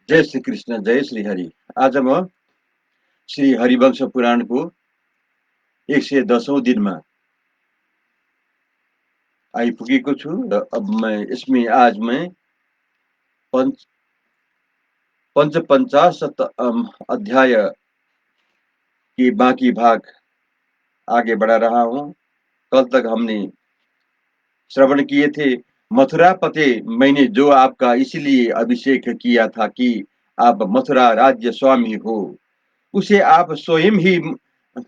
जय श्री कृष्ण, जय श्री हरि। आज म श्री हरिवंश पुराणको 110औं दिनमा आइपुगेको छु र अब इसमें आज मैं पंचपंचाशत अध्याय के बाकी भाग आगे बढ़ा रहा हूँ। कल तक हमने श्रवण किए थे, मथुरा पते मैंने जो आपका इसलिए अभिषेक किया था कि आप मथुरा राज्य स्वामी हो, उसे आप स्वयं ही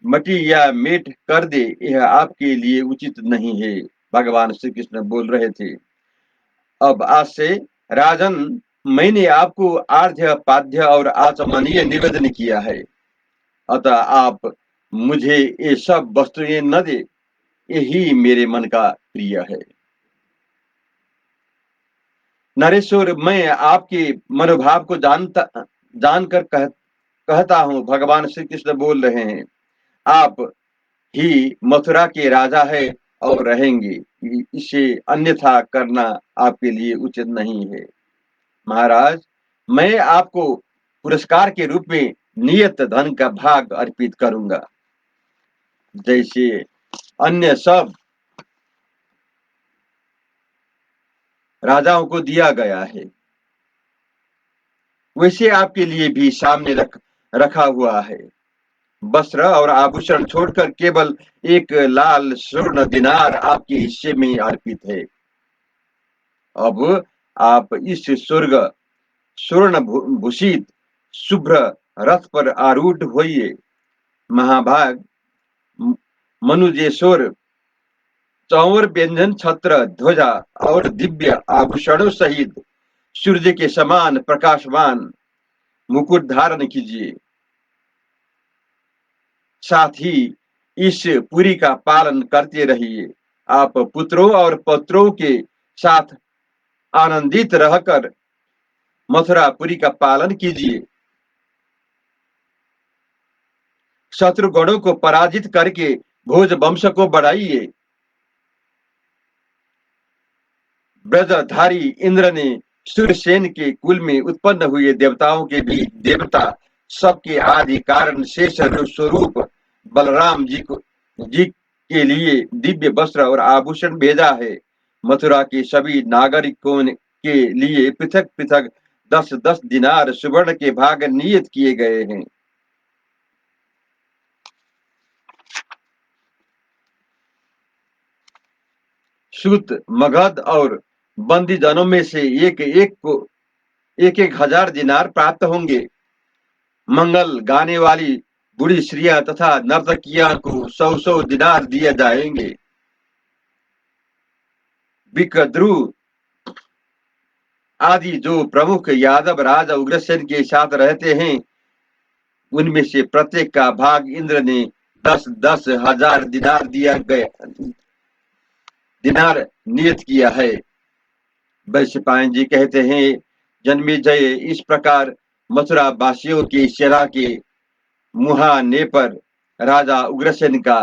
मटी या मेट कर दे, यह आपके लिए उचित नहीं है। भगवान श्री कृष्ण बोल रहे थे। अब आज से राजन, मैंने आपको आर्ध्य पाद्य और आचमनीय निवेदन किया है, अतः आप मुझे ये सब वस्तुएं न दे, यही मेरे मन का प्रिय है। नरेश्वर, मैं आपके मनोभाव को जानकर कहता हूँ। भगवान श्री कृष्ण बोल रहे हैं, आप ही मथुरा के राजा है और रहेंगे, इसे अन्यथा करना आपके लिए उचित नहीं है। महाराज, मैं आपको पुरस्कार के रूप में नियत धन का भाग अर्पित करूंगा, जैसे अन्य सब राजाओं को दिया गया है, वैसे आपके लिए भी सामने रखा हुआ है। वस्त्र और आभूषण छोड़कर केवल एक लाल स्वर्ण दिनार आपके हिस्से में अर्पित है। अब आप इस स्वर्ण भूषित शुभ्र रथ पर आरूढ़ होइए। महाभाग मनुजेश्वर चौवर व्यंजन छत्र ध्वजा और दिव्य आभूषणों सहित सूर्य के समान प्रकाशमान मुकुट धारण कीजिए। साथ ही इस पुरी का पालन करते रहिए। आप पुत्रों और पौत्रों के साथ आनंदित रहकर मथुरापुरी का पालन कीजिए। शत्रुगणों को पराजित करके भोज वंश को बढ़ाइए। ब्रजधारी इंद्र ने सूर्यसेन के कुल में उत्पन्न हुए देवताओं के भी देवता सबके आदि कारण शेष स्वरूप बलराम जी के लिए दिव्य वस्त्र और आभूषण भेजा है। मथुरा के सभी नागरिकों के लिए पृथक पृथक 10-10 दिनार सुवर्ण के भाग नियत किए गए हैं। सूत, मगध और बंदी जनों में से एक एक को 1,000 दिनार प्राप्त होंगे। मंगल गाने वाली बुढ़ी स्त्रियां तथा नर्तकियां को 100-100 दिनार दिए जाएंगे। विकद्रु आदि जो प्रमुख यादव राजा उग्रसेन के साथ रहते हैं, उनमें से प्रत्येक का भाग इंद्र ने 10-10 हजार दिनार नियत किया है। वैश्यपायन जी कहते हैं, जन्मेजय, इस प्रकार मथुरा वासियों की सेना के मुहाने पर राजा उग्रसेन का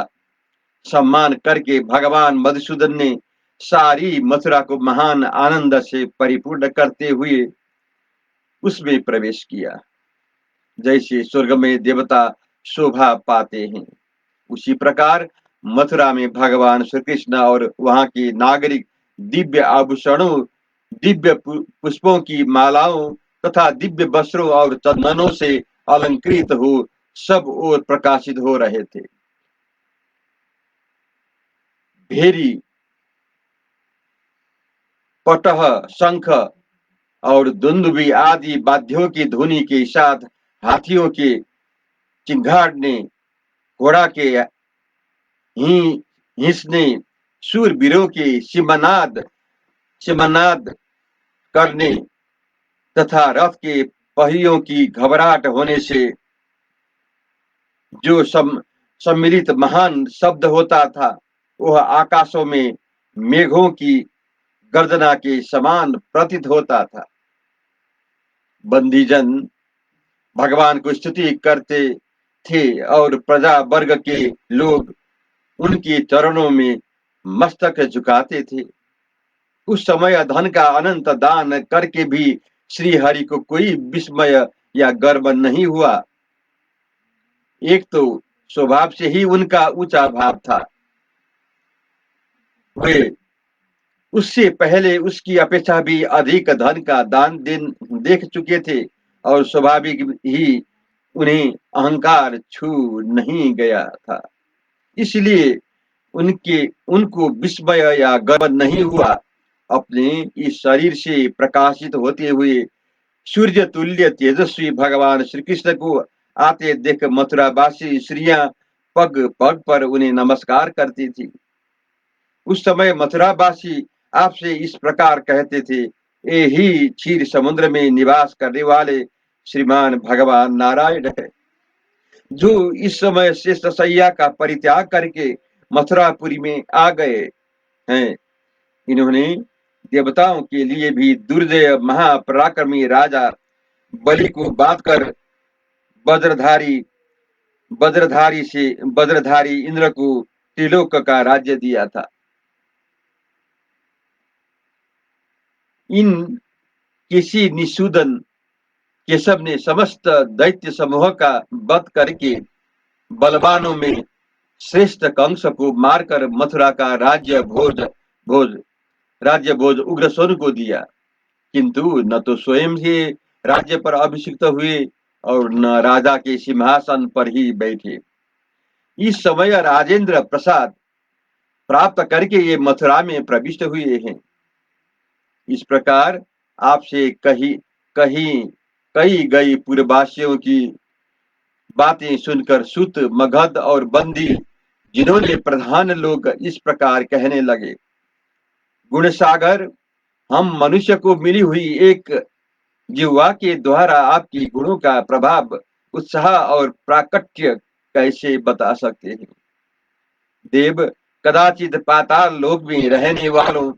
सम्मान करके भगवान मधुसूदन ने सारी मथुरा को महान आनंद से परिपूर्ण करते हुए उसमें प्रवेश किया। जैसे स्वर्ग में देवता शोभा पाते हैं, उसी प्रकार मथुरा में भगवान श्री कृष्ण और वहां के नागरिक दिव्य आभूषणों, दिव्य पुष्पों की मालाओं तथा दिव्य वस्त्रों और चंदनों से अलंकृत हो सब ओर प्रकाशित हो रहे थे। भेरी, पटह, शंख और दुंदुबी आदि वाद्यों की ध्वनि के साथ हाथियों के चिंगाड़ने, घोड़ा के हिंसने, शूरवीरों के सिमनाद करने तथा रथ के पहियों की घबराहट होने से जो सम्मिलित महान शब्द होता था, वह आकाशों में मेघों की गर्जना के समान प्रतीत होता था। बंदीजन भगवान को स्तुति करते थे और प्रजा वर्ग के लोग उनके चरणों में मस्तक झुकाते थे। उस समय धन का अनंत दान करके भी श्री हरि को कोई विस्मय या गर्व नहीं हुआ। एक तो स्वभाव से ही उनका ऊंचा भाव था। वे उससे पहले उसकी अपेक्षा भी अधिक धन का दान देख चुके थे और स्वाभाविक ही उन्हें अहंकार छू नहीं गया था, इसलिए उनको विस्मय या गर्व नहीं हुआ। अपने इस शरीर से प्रकाशित होते हुए सूर्य तुल्य तेजस्वी भगवान श्री कृष्ण को आते देख मथुरावासी स्त्रियां पग पग पर उन्हें नमस्कार करती थी। उस समय मथुरावासी आपसे इस प्रकार कहते थे, ये ही क्षीर समुद्र में निवास करने वाले श्रीमान भगवान नारायण है, जो इस समय शेष सैया का परित्याग करके मथुरापुरी में आ गए हैं। इन्होंने देवताओं के लिए भी दुर्जय महापराक्रमी राजा बलि को बात कर वज्रधारी इंद्र को त्रिलोक का राज्य दिया था। इन किसी निषूदन केशव ने समस्त दैत्य समूह का वध करके बलवानों में श्रेष्ठ कंस को मारकर मथुरा का भोज राज्य भोज उग्रसेन को दिया, किंतु न तो स्वयं ही राज्य पर अभिषिक्त हुए और न राजा के सिंहासन पर ही बैठे। इस समय राजेंद्र प्रसाद प्राप्त करके ये मथुरा में प्रविष्ट हुए हैं। इस प्रकार आपसे कही कही कही गई पूर्ववासियों की बातें सुनकर सुत मगध और बंदी जिन्होंने प्रधान लोग इस प्रकार कहने लगे, गुणसागर, हम मनुष्य को मिली हुई एक जिह्वा के द्वारा आपकी गुणों का प्रभाव, उत्साह और प्राकट्य कैसे बता सकते हैं। देव, कदाचित पाताल लोक में रहने वालों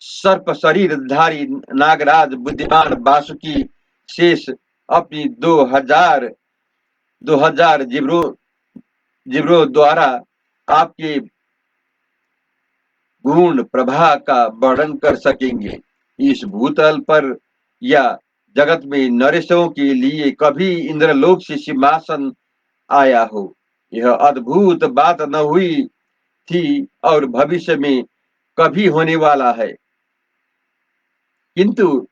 सर्प शरीरधारी नागराज बुद्धिमान वासुकी शेष अपनी 2000 जिब्रों द्वारा आपके गुण प्रभा का वर्णन कर सकेंगे। इस भूतल पर या जगत में नरेशों के लिए कभी इंद्रलोक से सिंहासन आया हो, यह अद्भुत बात न हुई थी और भविष्य में कभी होने वाला है, किंतु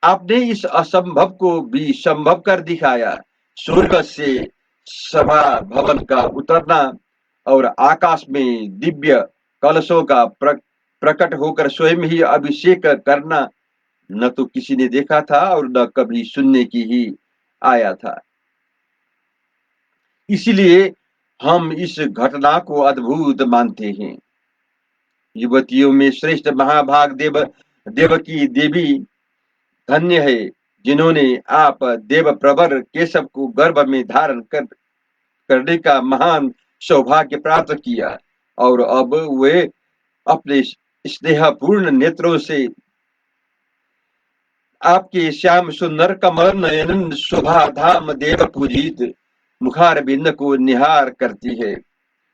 आपने इस असंभव को भी संभव कर दिखाया। स्वर्ग से सभा भवन का उतरना और आकाश में दिव्य कलशों का प्रकट होकर स्वयं ही अभिषेक करना न तो किसी ने देखा था और न कभी सुनने की ही आया था। इसलिए हम इस घटना को अद्भुत मानते हैं। युवतियों में श्रेष्ठ महाभाग देवकी देवी धन्य है, जिन्होंने आप देव प्रवर केशव को गर्भ में धारण करने का महान सौभाग्य प्राप्त किया और अब वे अपने स्नेहपूर्ण नेत्रों से आपके श्याम सुंदर कमल नयन शोभा धाम देव पूजित मुखार बिंद को निहार करती है।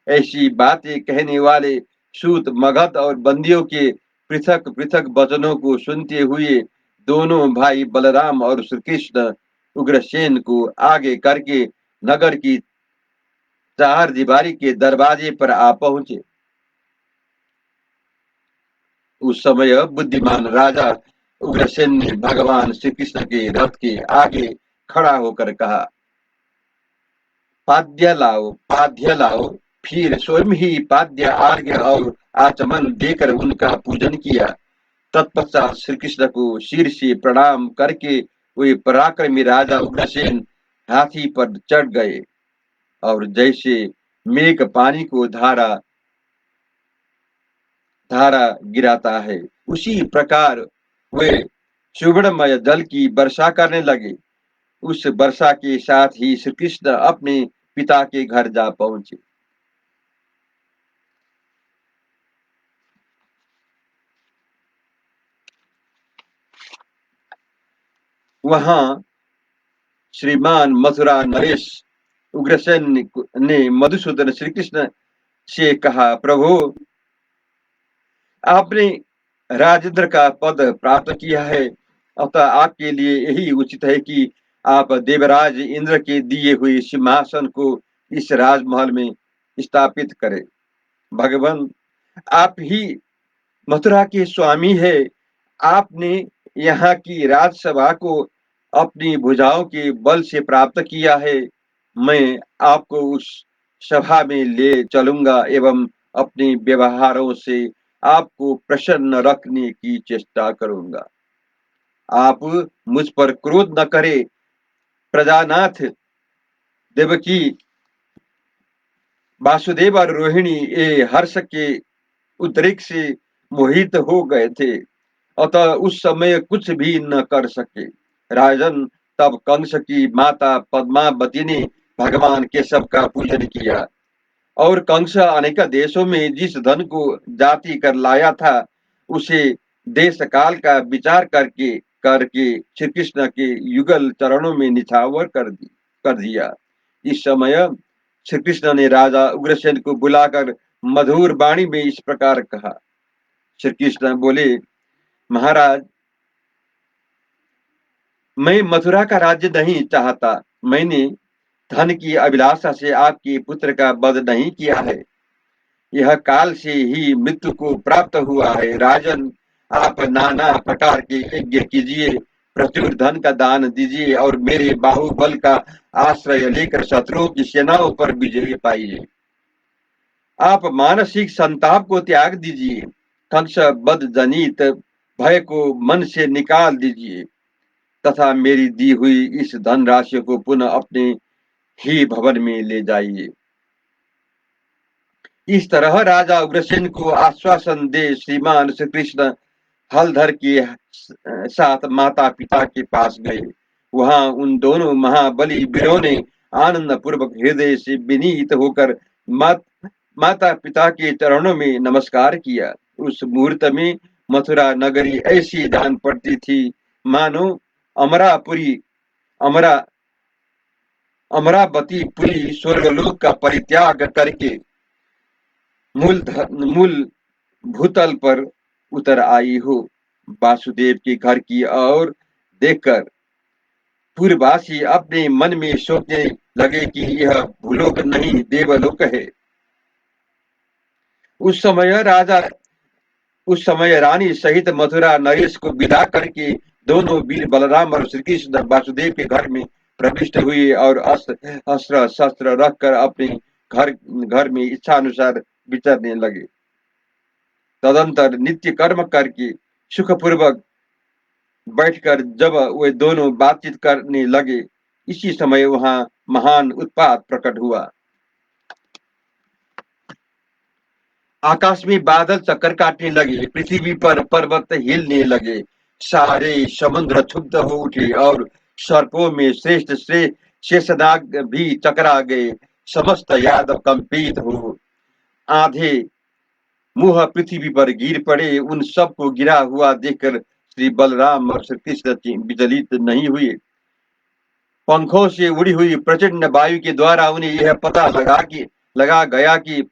ऐसी बातें कहने वाले सूत मगध और बंदियों के पृथक पृथक वचनों को सुनते हुए दोनों भाई बलराम और श्री कृष्ण उग्रसेन को आगे करके नगर की चार दीवारी के दरवाजे पर आ पहुंचे। उस समय बुद्धिमान राजा उग्रसेन ने भगवान श्री कृष्ण के रथ के आगे खड़ा होकर कहा, पाद्य लाओ। फिर स्वयं ही पाद्य आर्घ्य और आचमन देकर उनका पूजन किया। तत्पश्चात श्री कृष्ण को सिर से प्रणाम करके वे पराक्रमी राजा उग्रसेन हाथी पर चढ़ गए और जैसे मेघ पानी को धारा गिराता है, उसी प्रकार वे सुवर्णमय जल की वर्षा करने लगे। उस वर्षा के साथ ही श्री कृष्ण अपने पिता के घर जा पहुंचे। वहां श्रीमान मथुरा नरेश उग्रसेन ने मधुसूदन श्री कृष्ण से कहा, प्रभु, आपने राजेंद्र का पद प्राप्त किया है, अतः आपके लिए यही उचित है कि आप देवराज इंद्र के दिए हुए सिंहासन को इस राजमहल में स्थापित करें। भगवान, आप ही मथुरा के स्वामी है। आपने यहाँ की राजसभा को अपनी भुजाओं के बल से प्राप्त किया है। मैं आपको उस सभा में ले चलूंगा एवं अपने व्यवहारों से आपको प्रसन्न रखने की चेष्टा करूंगा। आप मुझ पर क्रोध न करें। प्रजानाथ, देवकी, वासुदेव और रोहिणी ये हर्ष के उद्रेक से मोहित हो गए थे, अतः उस समय कुछ भी न कर सके। राजन, तब कंस की माता पद्मावती ने भगवान केशव का पूजन किया और कंस अनेक देशों में जिस धन को जाति कर लाया था, उसे देश काल का विचार करके करके श्री कृष्ण के युगल चरणों में निछावर कर दिया। इस समय श्री कृष्ण ने राजा उग्रसेन को बुलाकर मधुर वाणी में इस प्रकार कहा। श्री कृष्ण बोले, महाराज, मैं मथुरा का राज्य नहीं चाहता। मैंने धन की अभिलाषा से आपके पुत्र का वध नहीं किया है। यह काल से ही मृत्यु को प्राप्त हुआ है। राजन, आप नाना प्रकार के यज्ञ कीजिए, प्रचुर धन का दान दीजिए और मेरे बाहुबल का आश्रय लेकर शत्रुओं की सेनाओं पर विजय पाइए। आप मानसिक संताप को त्याग दीजिए, कंस बद जनित भय को मन से निकाल दीजिए तथा मेरी दी हुई इस धनराशि को पुनः अपने ही भवन में ले जाइए। इस तरह राजा उग्रसेन को आश्वासन दे श्रीमान श्री कृष्ण हलधर के साथ माता पिता के पास गए। वहां उन दोनों महाबली वीरों ने आनंद पूर्वक हृदय से विनीत होकर माता पिता के चरणों में नमस्कार किया। उस मुहूर्त में मथुरा नगरी ऐसी जान पड़ती थी मानो अमरापुरी अमरा अमरावती पुरी स्वर्गलोक का परित्याग करके मूल भूतल पर उतर आई हो। वासुदेव के घर की ओर देखकर पूर्ववासी अपने मन में सोचने लगे कि यह भूलोक नहीं देवलोक है। उस समय रानी सहित मथुरा नरेश को विदा करके दोनों वीर बलराम और श्री कृष्ण वासुदेव के घर में प्रविष्ट हुए और अस्त्र शस्त्र रखकर अपने घर में इच्छानुसार विचरने लगे। तदंतर नित्य कर्म करके सुखपूर्वक बैठकर जब वे दोनों बातचीत करने लगे, इसी समय वहां महान उत्पात प्रकट हुआ। आकाश में बादल चक्कर काटने लगे, पृथ्वी पर पर्वत हिलने लगे, सारे समुद्र क्षुब्ध हो उठे और सर्पों में श्रेष्ठ शेषनाग भी चकरा गए। समस्त यादव कंपित हो आधे मुंह पृथ्वी पर गिर पड़े। उन सबको गिरा हुआ देखकर श्री बलराम और श्री कृष्ण विचलित नहीं हुए। पंखों से उड़ी हुई प्रचंड वायु के द्वारा उन्हें यह पता लगा गया कि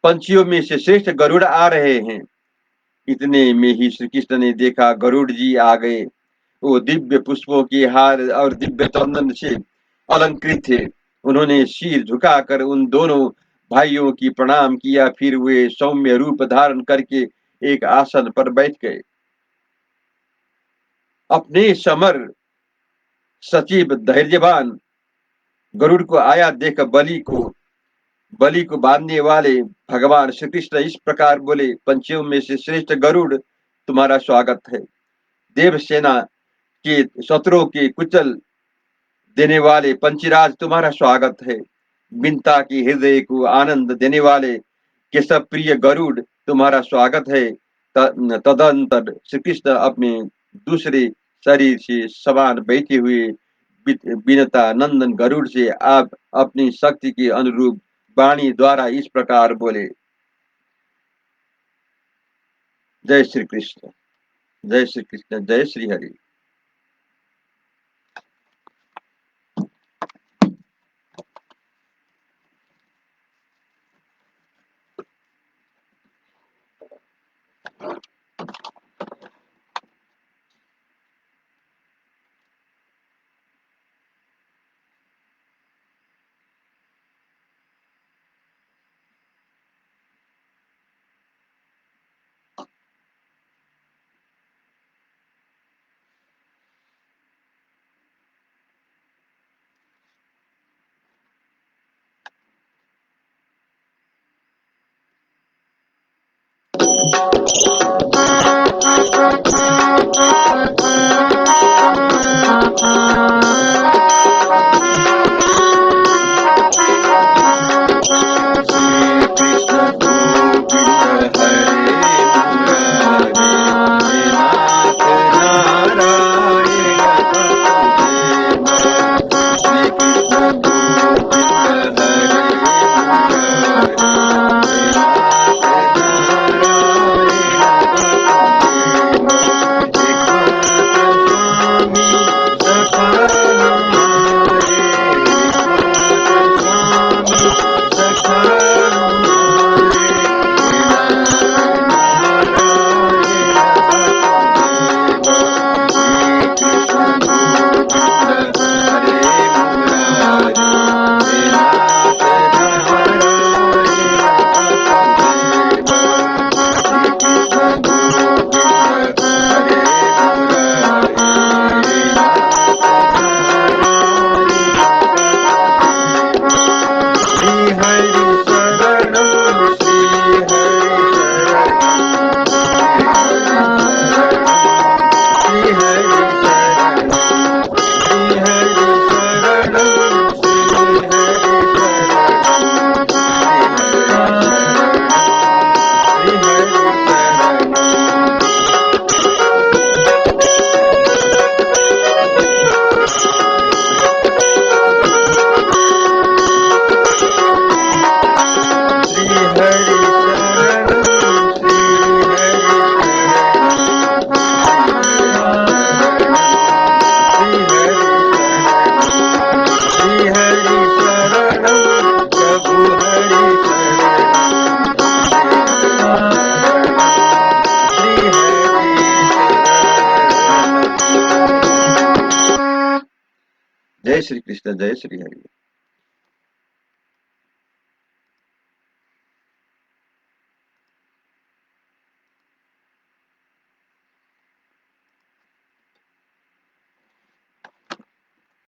पंछियों में से श्रेष्ठ गरुड़ आ रहे हैं। इतने में ही श्री कृष्ण ने देखा गरुड़ जी आ गए। वो दिव्य पुष्पों के हार और दिव्य चंदन से अलंकृत थे। उन्होंने सिर झुकाकर उन दोनों भाइयों की प्रणाम किया। फिर वे सौम्य रूप धारण करके एक आसन पर बैठ गए। अपने समर सचिव धैर्यवान गरुड़ को आया देख बलि को बांधने वाले भगवान श्री कृष्ण इस प्रकार बोले, पंछियों में से श्रेष्ठ गरुड़, तुम्हारा स्वागत है। देव सेना के शत्रुओं के कुचल देने वाले पंचीराज, तुम्हारा स्वागत है। बिनता के हृदय को आनंद देने वाले केशव प्रिय गरुड़, तुम्हारा स्वागत है। तदंतर श्री कृष्ण अपने दूसरे शरीर से समान बैठे हुए विनता नंदन गरुड़ से आप अपनी शक्ति के अनुरूप वाणी द्वारा इस प्रकार बोले, जय श्री कृष्ण, जय श्री कृष्ण, जय श्री हरि। श्री कृष्ण, जय श्री हरि।